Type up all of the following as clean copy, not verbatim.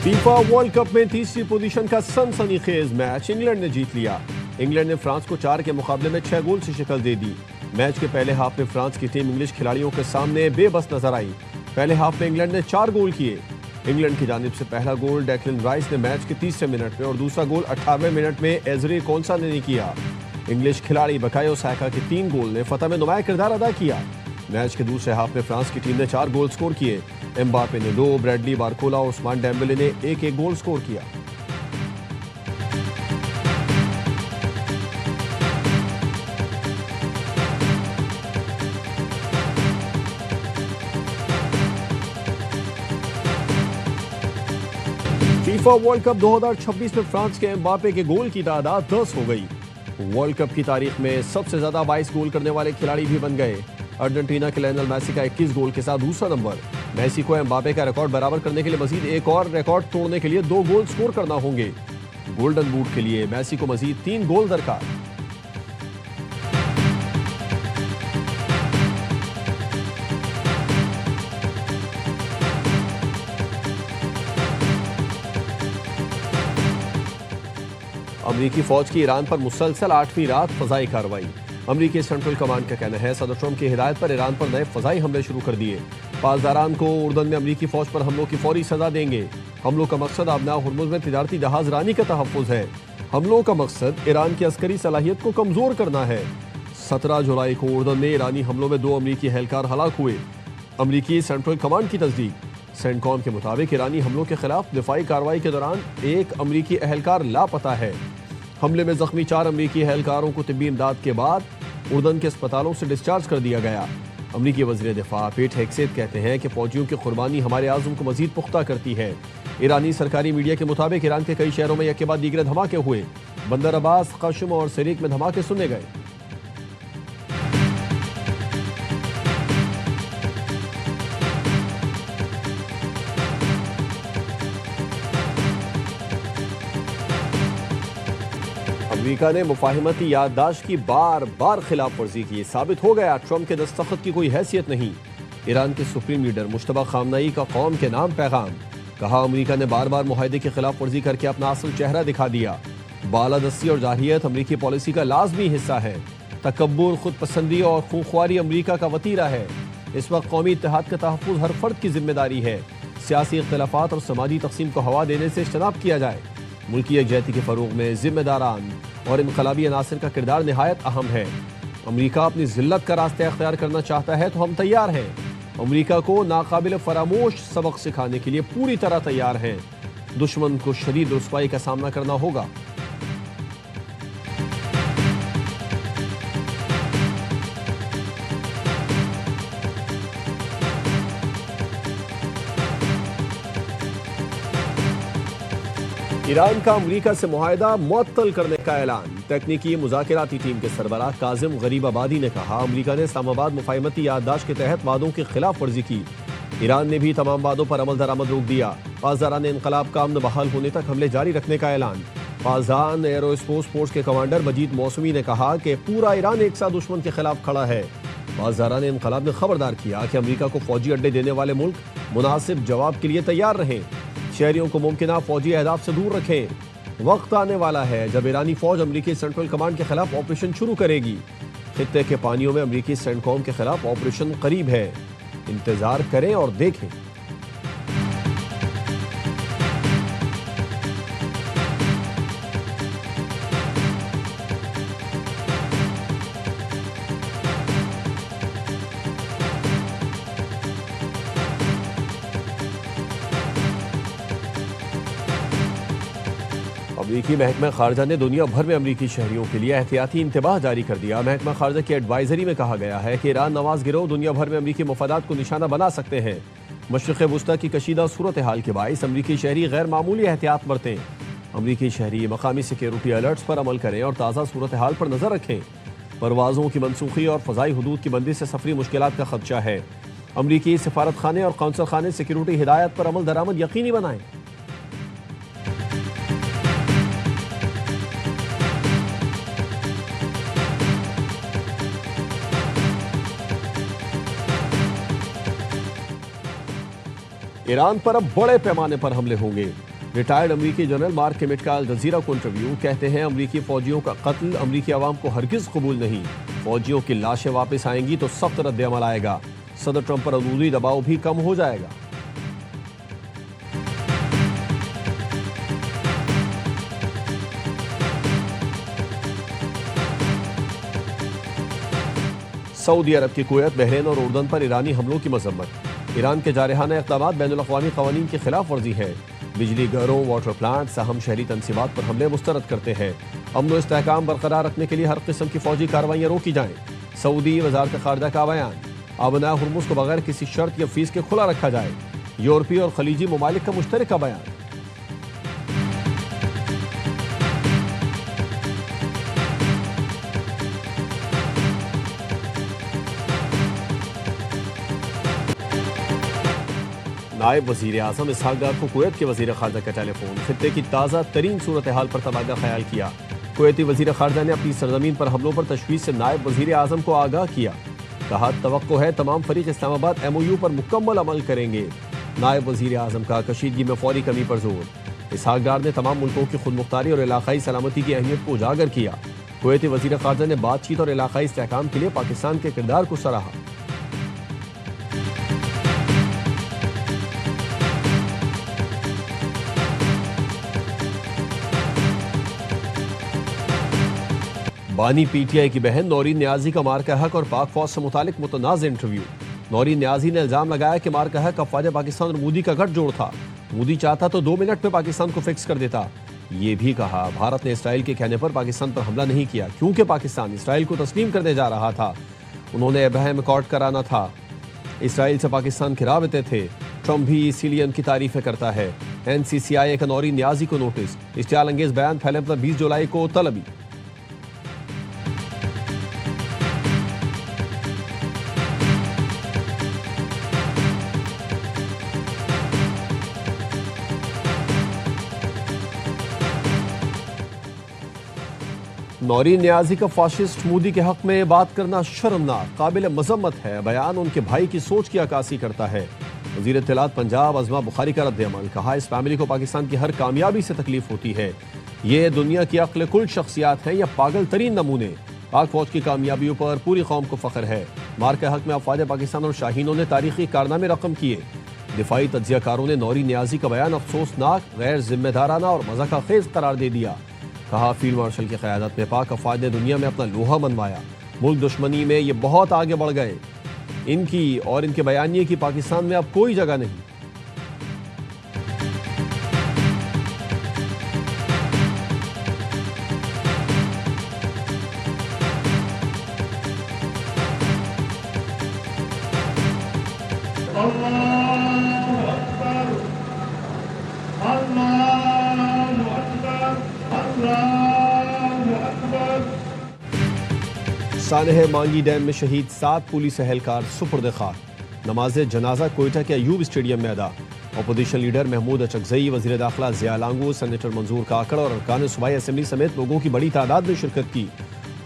FIFA world cup में तीसरी position का सनसनीखेज मैच इंग्लैंड ने जीत लिया। इंग्लैंड ने फ्रांस को 4 के मुकाबले में 6 गोल से शिकस्त दे दी। मैच के पहले हाफ में फ्रांस की टीम इंग्लिश खिलाड़ियों के सामने बेबस नजर आई। पहले हाफ में इंग्लैंड ने 4 गोल किए। इंग्लैंड की जानिब से पहला गोल डेक्लन राइस ने मैच के 30वें मिनट में और दूसरा गोल 18वें मिनट में एजरी कोंसा ने किया। इंग्लिश खिलाड़ी बकायो साका के 3 गोल ने फतह में नुमाया किरदार अदा किया। मैच के दूसरे हाफ में फ्रांस की टीम ने 4 गोल स्कोर किए। एम्बापे ने 2, ब्रैडली बारकोला और उस्मान डेम्बेले ने 1-1 गोल स्कोर किया। फीफा वर्ल्ड कप 2026 में फ्रांस के एम्बापे के गोल की तादाद 10 हो गई। वर्ल्ड कप की तारीख में सबसे ज्यादा 22 गोल करने वाले खिलाड़ी भी बन गए। अर्जेंटीना के लियोनेल मेसी का 21 गोल के साथ दूसरा नंबर। मेसी को एम्बापे का रिकॉर्ड बराबर करने के लिए मजीद एक और रिकॉर्ड तोड़ने के लिए 2 गोल स्कोर करना होंगे। गोल्डन बूट के लिए मेसी को मजीद 3 गोल दरकार। अमरीकी फौज की ईरान पर मुसलसल 8वीं रात फजाई कार्रवाई। अमरीकी सेंट्रल कमांड का कहना है सदर ट्रंप की हिदायत पर ईरान पर नए फजाई हमले शुरू कर दिए। पासदारान को उर्दन में अमरीकी फौज पर हमलों की फौरी सजा देंगे। हमलों का मकसद आबना हुर्मुज में तिजारती जहाज रानी का तहफ़्फ़ुज़ है। हमलों का मकसद ईरान की अस्करी सलाहियत को कमजोर करना है। 17 जुलाई को उर्दन में ईरानी हमलों में 2 अमरीकी एहलकार हलाक हुए। अमरीकी सेंट्रल कमांड की तस्दीक। सेंटकॉम के मुताबिक ईरानी हमलों के खिलाफ दिफाई कार्रवाई के दौरान 1 अमरीकी एहलकार लापता है। हमले में जख्मी 4 अमरीकी एहलकारों को तिब्बी इमदाद के बाद उर्दन के अस्पतालों से डिस्चार्ज कर दिया गया। अमरीकी वज़ीर दिफा पीट हेग्सेथ कहते हैं कि फौजियों की कुर्बानी हमारे आज़म को मजीद पुख्ता करती है। ईरानी सरकारी मीडिया के मुताबिक ईरान के कई शहरों में यके बाद दीगर धमाके हुए। बंदर अब्बास, क़श्म और सिरीक में धमाके सुने गए। अमेरिका ने मुफाहिमती याददाश्त की बार बार खिलाफ वर्जी की। साबित हो गया ट्रंप के दस्तखत की कोई हैसियत नहीं। ईरान के सुप्रीम लीडर मुश्तबा खामनई का कौम के नाम पैगाम। कहा अमेरिका ने बार बार मुआहदे की खिलाफ वर्जी करके अपना असल चेहरा दिखा दिया। बालादस्ती और जाहिलियत अमरीकी पॉलिसी का लाजमी हिस्सा है। तकब्बुर, खुद पसंदी और खूंख्वारी अमरीका का वतीरा है। इस वक्त कौमी इत्तेहाद का तहफ़्फ़ुज़ हर फर्द की जिम्मेदारी है। सियासी इख्तिलाफात और समाजी तकसीम को हवा देने से इज्तनाब किया जाए। मुल्की यकजहती के फ़रोग़ में जिम्मेदारान और इनकलाबी अनासिर का किरदार निहायत अहम है। अमरीका अपनी जिल्लत का रास्ता अख्तियार करना चाहता है तो हम तैयार हैं। अमरीका को नाकाबिल फरामोश सबक सिखाने के लिए पूरी तरह तैयार हैं। दुश्मन को शदीद रुसवाई का सामना करना होगा। ईरान का अमरीका से मुआहदा मुअत्तल करने का ऐलान। तकनीकी मुज़ाकराती टीम के सरबराह काजिम गरीबाबादी ने कहा अमरीका ने इस्लामाबाद मुफाहिमती याददाश्त के तहत वादों की खिलाफ वर्जी की। ईरान ने भी तमाम वादों पर अमल दरामद रोक दिया। पासदारान इनकलाब का अमन बहाल होने तक हमले जारी रखने का ऐलान। पासदान एयरोस्पेस फोर्स के कमांडर मजीद मौसमी ने कहा कि पूरा ईरान एक साथ दुश्मन के खिलाफ खड़ा है। पासदारान इनकलाब ने खबरदार किया कि अमरीका को फौजी अड्डे देने वाले मुल्क मुनासिब जवाब के लिए तैयार रहें। शहरियों को मुमकिन फौजी अहदाफ से दूर रखें। वक्त आने वाला है जब ईरानी फौज अमरीकी सेंट्रल कमांड के खिलाफ ऑपरेशन शुरू करेगी। खित्ते के पानियों में अमरीकी सेंटकॉम के खिलाफ ऑपरेशन करीब है। इंतजार करें और देखें। अमरीकी महकमा खारजा ने दुनिया भर में अमरीकी शहरियों के लिए एहतियाती इंतबाह जारी कर दिया। महकमा खारजा की एडवाइजरी में कहा गया है कि ईरान नवाज गिरोह दुनिया भर में अमरीकी मफादात को निशाना बना सकते हैं। मशरिक़ वुस्ता की कशीदा सूरत हाल के बाइस अमरीकी शहरी गैर मामूली एहतियात बरतें। अमरीकी शहरी मकामी सिक्योरिटी अलर्ट्स पर अमल करें और ताज़ा सूरत हाल पर नजर रखें। परवाज़ों की मनसूखी और फ़ज़ाई हुदूद की बंदी से सफरी मुश्किलात का खदशा है। अमरीकी सफारत खाने और कौंसल खाने सिक्योरिटी हिदायत पर अमल दरामद यकीनी बनाएं। ईरान पर अब बड़े पैमाने पर हमले होंगे। रिटायर्ड अमरीकी जनरल मार्क किमिट का अल जजीरा को इंटरव्यू। कहते हैं अमरीकी फौजियों का कत्ल अमरीकी अवाम को हरगिज कबूल नहीं। फौजियों की लाशें वापस आएंगी तो सख्त रद्द अमल आएगा। सदर ट्रंप पर अमूदी दबाव भी कम हो जाएगा। सऊदी अरब की कुवैत, बहरीन और उर्दन पर ईरानी हमलों की मजम्मत। ईरान के जारहाना इक़दामात बैनुल-अक़वामी क़वानीन की खिलाफ वर्जी है। बिजली घरों, वाटर प्लांट्स, अहम शहरी तनसीबात पर हमले मुस्तरद करते हैं। अमन व इस्तेहकाम बरकरार रखने के लिए हर किस्म की फौजी कार्रवाइयाँ रोकी जाएं। सऊदी वज़ारत ख़ारिजा का बयान। आबना हुर्मुज़ को बगैर किसी शर्त या फीस के खुला रखा जाए। यूरोपीय और खलीजी ममालिक का मुश्तरका बयान। नायब वज़ीर आज़म इसहाक़ डार को कुवैत के वज़ीर ख़ारिजा का टेलीफोन। खित्ते की ताज़ा तरीन सूरत हाल पर तबादला ख्याल किया। कुवैती वज़ीर ख़ारिजा ने अपनी सरज़मीन पर हमलों पर तशवीश से नायब वज़ीर आज़म को आगाह किया। कहा, तवक्को है तमाम फरीक इस्लामाबाद MOU पर मुकम्मल अमल करेंगे। नायब वज़ीर आज़म का कशीदगी में फौरी कमी पर जोर। इसहाक़ डार ने तमाम मुल्कों की खुद मुख्तारी और इलाक़ाई सलामती की अहमियत को उजागर किया। कुवैती वज़ीर ख़ारिजा ने बातचीत और इलाक़ाई इस्तेहकाम के लिए पाकिस्तान के किरदार को सराहा। बानी PTI की बहन नौरीन न्याजी का मार्का हक और पाक फौज से मुतालिक मुतनाज़ इंटरव्यू। नौरीन न्याजी ने इल्जाम लगाया कि मार्का हक अफ़वाज पाकिस्तान और मोदी का गठजोड़ था। मोदी चाहता तो 2 मिनट में पाकिस्तान को फिक्स कर देता। ये भी कहा, भारत ने इसराइल के कहने पर पाकिस्तान पर हमला नहीं किया क्योंकि पाकिस्तान इसराइल को तस्लीम करने जा रहा था। उन्होंने अब्राहम अकॉर्ड कराना था। इसराइल से पाकिस्तान के राबते थे। ट्रंप भी इसीलिए उनकी तारीफें करता है। NCCIA का नौरीन न्याजी को नोटिस। इश्तियाल अंगेज बयान फैलने पर 20 जुलाई को तलबी। नौरीन न्याजी का फाशिस्ट मोदी के हक में बात करना शर्मनाक, काबिल मजम्मत है। बयान उनके भाई की सोच की अक्कासी करता है। वज़ीर इत्तलात पंजाब अज़मा बुखारी का रद्द-ए-अमल। कहा, इस फैमिली को पाकिस्तान की हर कामयाबी से तकलीफ होती है। ये दुनिया की अक्ल कुल शख्सियात हैं या पागल तरीन नमूने। पाक फौज की कामयाबियों पर पूरी कौम को फख्र है। मार के हक में अफवाज पाकिस्तान और शाहीनों ने तारीखी कारनामे रकम किए। दिफाई तज्जियाकारों ने नौरीन न्याजी का बयान अफसोसनाक, गैर जिम्मेदाराना और मज़ाक़ाखेज़ करार दे दिया। कहा, फील्ड मार्शल की क़यादत में पाक अफवाज ने दुनिया में अपना लोहा मनवाया। मुल्क दुश्मनी में ये बहुत आगे बढ़ गए। इनकी और इनके बयानिए की पाकिस्तान में अब कोई जगह नहीं। सानह मांगी डैम में शहीद 7 पुलिस एहलकार सुपुर्द खाक। नमाज जनाजा कोयटा के अयूब स्टेडियम में अदा। अपोजिशन लीडर महमूद अचकजई, वज़ीर दाखिला ज़िया लांगू, सेनेटर मंजूर काकड़ और अरकान सूबाई असेंबली समेत लोगों की बड़ी तादाद में शिरकत की।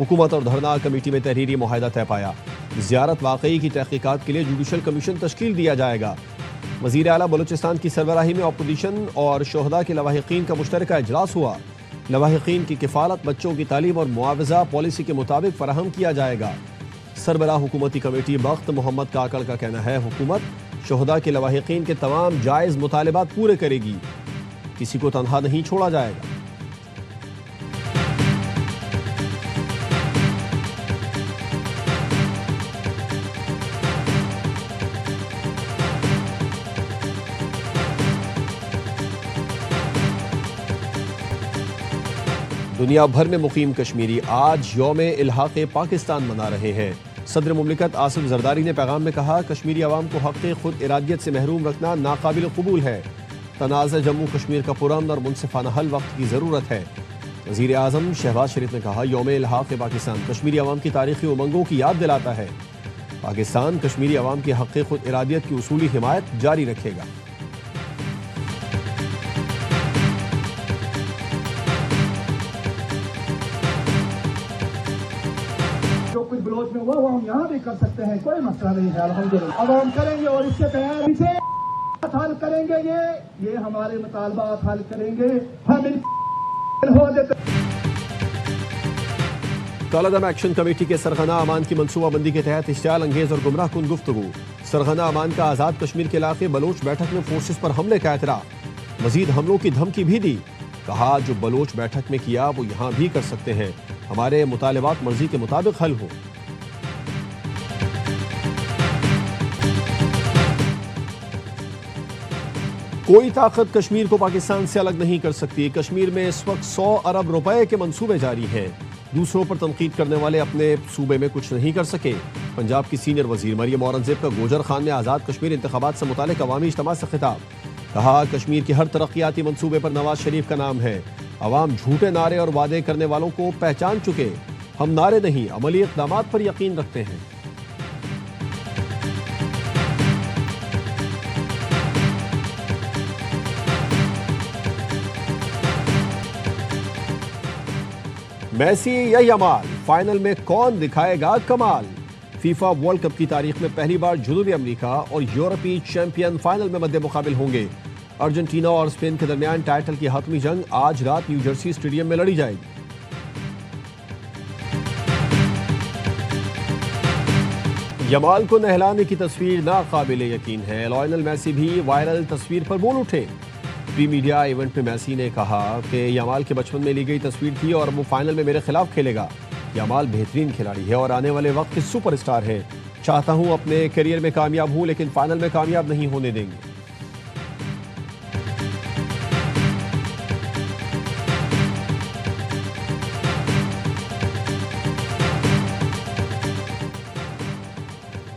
हुकूमत और धरना कमेटी में तहरीरी मुआहदा तय पाया। ज़ियारत वाक़ई की तहक़ीक़ात के लिए जुडिशल कमीशन तश्कील दिया जाएगा। वज़ीर आला बलूचिस्तान की सरबराही में अपोजिशन और शोहदा के लवाहिकीन का मुश्तरका इजलास हुआ। लवाहिकीन की किफ़ालत बच्चों की तालीम और मुआवजा पॉलिसी के मुताबिक फराहम किया जाएगा। सरबराह हुकूमती कमेटी बख्त मोहम्मद काकड़ का कहना है, हुकूमत शोहदा के लवाहिकीन के तमाम जायज़ मुतालिबात पूरे करेगी। किसी को तनहा नहीं छोड़ा जाएगा। दुनिया भर में मुकीम कश्मीरी आज यौम इल्हाक़ पाकिस्तान मना रहे हैं। सदर मुमलिकत आसिफ जरदारी ने पैगाम में कहा, कश्मीरी अवाम को हक़ खुद इरादियत से महरूम रखना नाकाबिल कबूल है। तनाज़ जम्मू कश्मीर का पुरअमन और मुनसिफाना हल वक्त की ज़रूरत है। वज़ीर आज़म शहबाज शरीफ ने कहा, यौम इल्हाक़ पाकिस्तान कश्मीरी अवाम की तारीख़ी उमंगों की याद दिलाता है। पाकिस्तान कश्मीरी अवाम की हक़ खुद इरादियत की उसूली हिमायत जारी रखेगा। कुछ बलोच में हुआ वो हम यहाँ भी कर सकते हैं, कोई मसला नहीं है। अल्हम्दुलिल्लाह अब हम करेंगे और इससे तैयारी से मुतालबात हल करेंगे, ये हमारे मुतालबात हल करेंगे। हम इन हो देते। कालादम एक्शन कमेटी के सरगना अमान की मनसूबाबंदी के तहत इश्तियाल अंगेज और गुमराह कुन गुफ्तगू। सरगना अमान का आज़ाद कश्मीर के इलाके बलोच बैठक में फोर्सेस पर हमले का एतराफ़। मजीद हमलों की धमकी भी दी। कहा जो बलोच बैठक में किया वो यहाँ भी कर सकते हैं। हमारे मुतालबात मर्जी के मुताबिक हल हो। कोई ताकत कश्मीर को पाकिस्तान से अलग नहीं कर सकती। कश्मीर में इस वक्त 100 अरब रुपए के मंसूबे जारी हैं। दूसरों पर तनकीद करने वाले अपने सूबे में कुछ नहीं कर सके। पंजाब की सीनियर वजीर मरियम औरंगजेब का गोजर खान में आज़ाद कश्मीर इंतखाबात से मुतालिक अवामी इज्तिमा से खिताब। कहा कश्मीर के हर तरक्याती मंसूबे पर नवाज शरीफ का नाम है। अवाम झूठे नारे और वादे करने वालों को पहचान चुके। हम नारे नहीं अमली इक़दामात पर यकीन रखते हैं। मेसी या यमाल, फाइनल में कौन दिखाएगा कमाल। फीफा वर्ल्ड कप की तारीख में पहली बार जनूबी अमेरिका और यूरोपीय चैंपियन फाइनल में मध्य मुकाबिल होंगे। अर्जेंटीना और स्पेन के दरमियान टाइटल की हतमी जंग आज रात न्यू जर्सी स्टेडियम में लड़ी जाएगी। यमाल को नहलाने की तस्वीर नाकाबिले यकीन है। लायनल मेसी भी वायरल तस्वीर पर बोल उठे। प्री मीडिया इवेंट में मेसी ने कहा कि यमाल के बचपन में ली गई तस्वीर थी और वो फाइनल में मेरे खिलाफ खेलेगा। यमाल बेहतरीन खिलाड़ी है और आने वाले वक्त के सुपरस्टार है। चाहता हूं अपने करियर में कामयाब हूं, लेकिन फाइनल में कामयाब नहीं होने देंगे।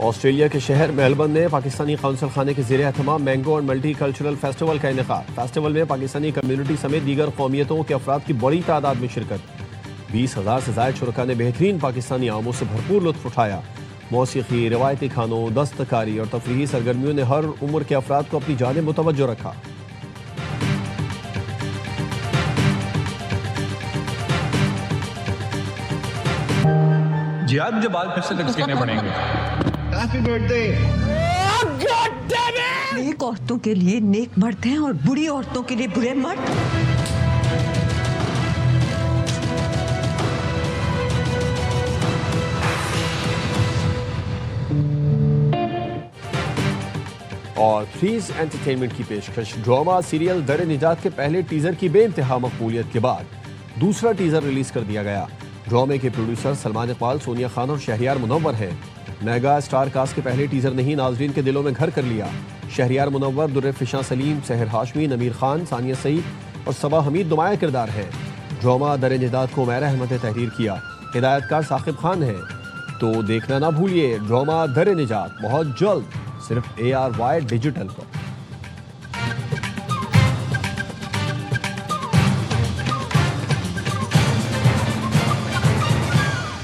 ऑस्ट्रेलिया के शहर मेलबर्न में पाकिस्तानी कौंसल खाने के ज़ेरे एहतमाम mango and multi cultural festival का इनेकाद। फेस्टिवल में पाकिस्तानी कम्युनिटी समेत दीगर कौमियतों के अफराद की बड़ी तादाद में शिरकत। 20,000 से ज़ायद शुरका ने बेहतरीन पाकिस्तानी आमों से भरपूर लुत्फ उठाया। मौसीकी, रवायती खानों, दस्तकारी और तफरीही सरगर्मियों ने हर उम्र के अफराद को अपनी जानिब मुतवज्जो रखा। जिहाद मुझे बाल फिर से लटकने पड़ेंगे। Happy birthday. नेक औरतों के लिए नेक मर्द हैं और बुरी औरतों के लिए बुरे मर्द। और थ्रीज एंटरटेनमेंट की पेशकश। ड्रामा सीरियल दर निजात के पहले टीजर की बेइंतहा मकबूलियत के बाद दूसरा टीजर रिलीज कर दिया गया। ड्रामे के प्रोड्यूसर सलमान इकबाल, सोनिया खान और शहरियार मुनव्वर हैं। मेगा स्टार कास्ट के पहले टीजर ने ही नाजरीन के दिलों में घर कर लिया। शहरियार मुनव्वर, दुर्रे फिशा सलीम, सहर हाशमी, नमीर खान, सानिया सईद और सबा हमीद नुमाया किरदार है। ड्रामा दर निजात को उमैर अहमद ने तहरीर किया। हिदायतकार साकिब खान है। तो देखना ना भूलिए ड्रामा दर निजात बहुत जल्द सिर्फ ARY डिजिटल पर।